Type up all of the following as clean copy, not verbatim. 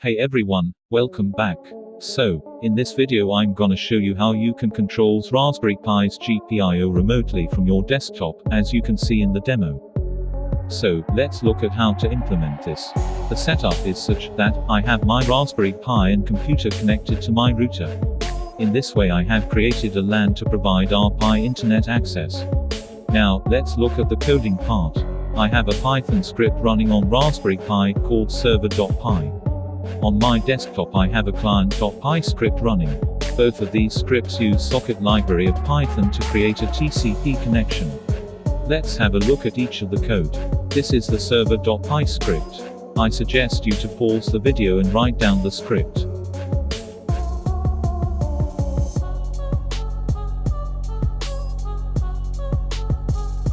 Hey everyone, welcome back. So, in this video I'm gonna show you how you can control Raspberry Pi's GPIO remotely from your desktop, as you can see in the demo. So, let's look at how to implement this. The setup is such that I have my Raspberry Pi and computer connected to my router. In this way I have created a LAN to provide RPi internet access. Now, let's look at the coding part. I have a Python script running on Raspberry Pi called server.py. On my desktop I have a client.py script running. Both of these scripts use socket library of Python to create a TCP connection. Let's have a look at each of the code. This is the server.py script. I suggest you to pause the video and write down the script.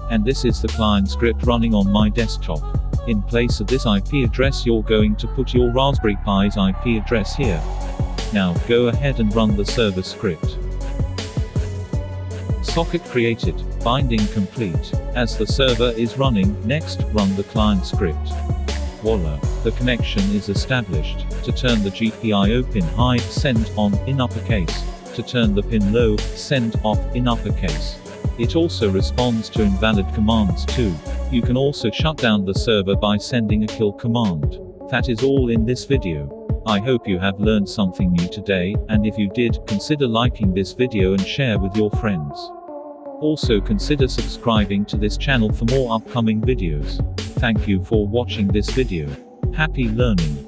And this is the client script running on my desktop. In place of this IP address you're going to put your Raspberry Pi's IP address here. Now, go ahead and run the server script. Socket created. Binding complete. As the server is running, next, run the client script. Voila! The connection is established. To turn the GPIO pin high, send on, in uppercase. To turn the pin low, send off, in uppercase. It also responds to invalid commands too. You can also shut down the server by sending a kill command. That is all in this video. I hope you have learned something new today, and if you did, consider liking this video and share with your friends. Also consider subscribing to this channel for more upcoming videos. Thank you for watching this video. Happy learning!